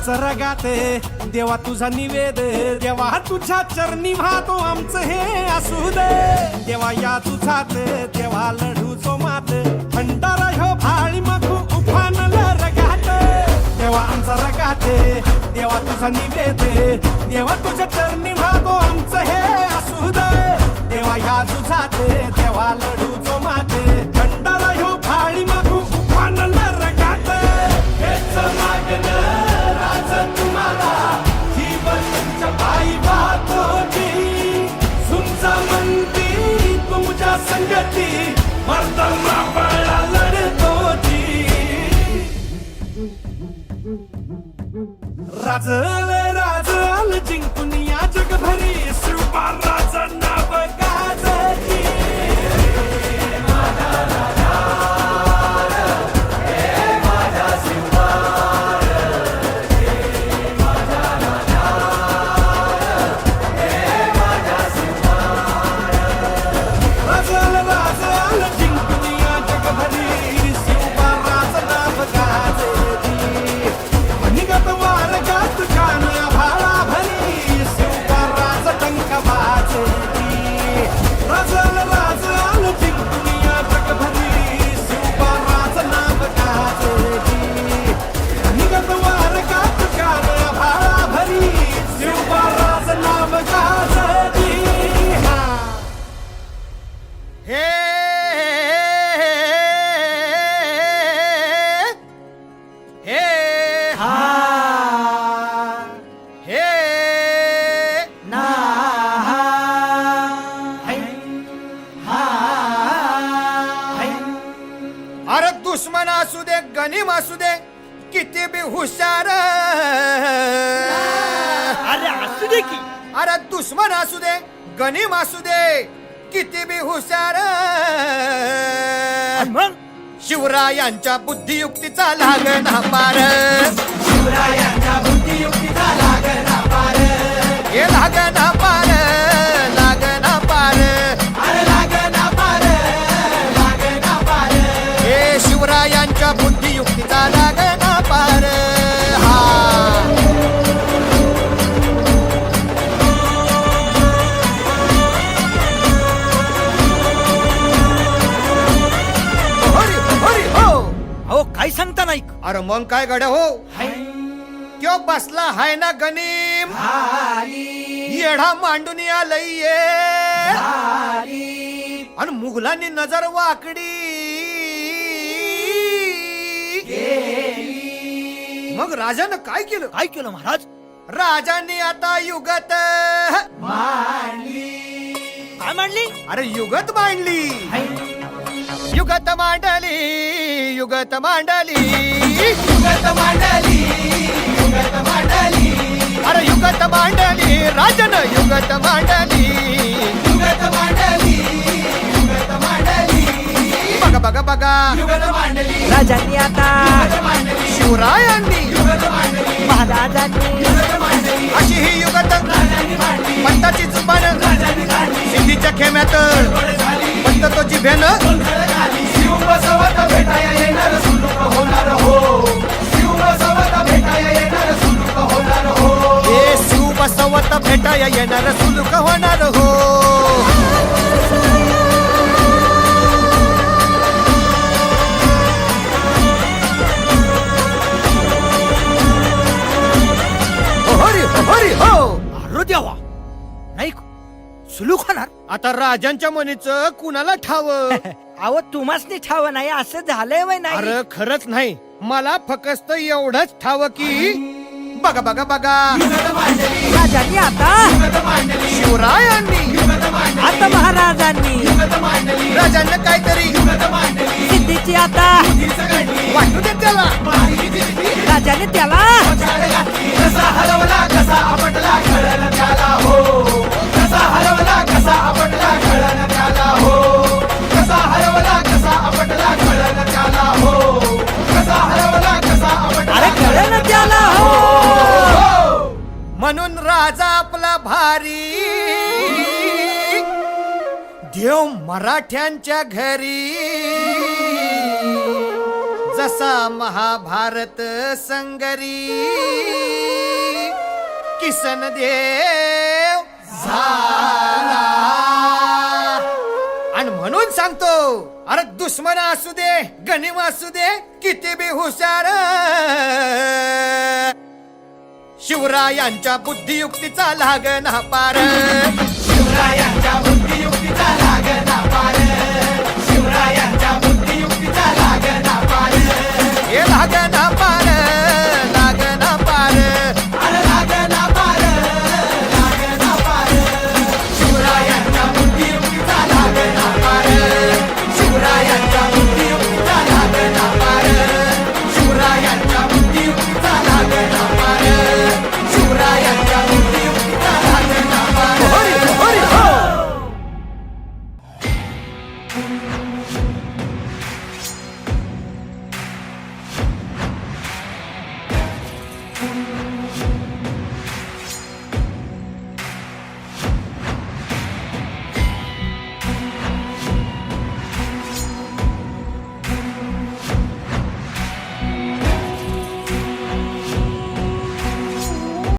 रगात देवा तुझा निवेद, देवा तुझ्या चरणी वाहतो आमचं हे असू दे. देवा या तुझात देवा लढूचो मात, भंडारा ह्यो भाळी मखू उफानलं रगात. देवा आमचा रगात देवा तुझा निवेद, देवा तुझ्या चरणी वाहतो आमचं हे असू दे. देवा या तुझात देवा लढूचो मात, भंडारा ह्यो भाळी मखू उफानलं रगात. हेच मागणं तुम्हाला जीवन तुमच्या पायी वाहतोची, तुमचा मंदी तुमच्या संगती मर्दमा पाया लढतोची. राजल राजल जिंकून या जगभरी शिवबाराचं नाव गाजली. अरे दुश्मन असू दे गनीम असू दे किती बी हुशार, अरे असू दे की. अरे दुश्मन असू दे गनीम असू दे किती बी हुशार. मग शिवरायांच्या बुद्धियुक्तीचा लागना पार, शिवरायांच्या बुद्धियुक्तीचा लागना पार. हे लागना पार, लागना पार, अरे लागना पार अरे मग काय गड्या हो त्यो बसला हाय ना गनीम येढा मांडून आलय आणि मुघलांनी नजर वाकडी मग राजानं काय केलं काय केलं महाराज? राजांनी आता युगत काय मांडली? अरे युगत मांडली युगत मांडली युगत मांडली युगत मांडली युगत मांडली अरे युगत मांडली राजन युगत मांडली युगत मांडली युगत मांडली बघा बघा बघा युगत मांडली राजांनी आता शिवरायांनी महाराजांनी अशी ही युगत पंताची जुबान सिद्धीच्या खेम्यात पंत तो जिभेनं ए शिव बसवत भेटाया येणार सुलूक होणार हो हरी हरी हो अरे देवा, नाही सुलूक होणार? आता राजांच्या मनीचं कुणाला ठाव अहो तुम्हासनी ठाव नाही असं झालंय वय नाही अरे खरंच नाही मला फक्त एवढंच ठाव की बघा बघा बघा राजांनी आता शिवरायांनी आता महाराजांनी राजांना काहीतरी सिद्धीची आता वाटू दे त्याला राजाने त्याला अरे कळलं त्याला हो म्हणून राजा आपला भारी देव मराठ्यांच्या घरी जसा महाभारत संगरी किसन देव झाला आणि म्हणून सांगतो अरे दुश्मन असू दे गनिम असू दे किती बी हुशार शिवरायांच्या बुद्धियुक्तीचा लागना पार शिवरायांच्या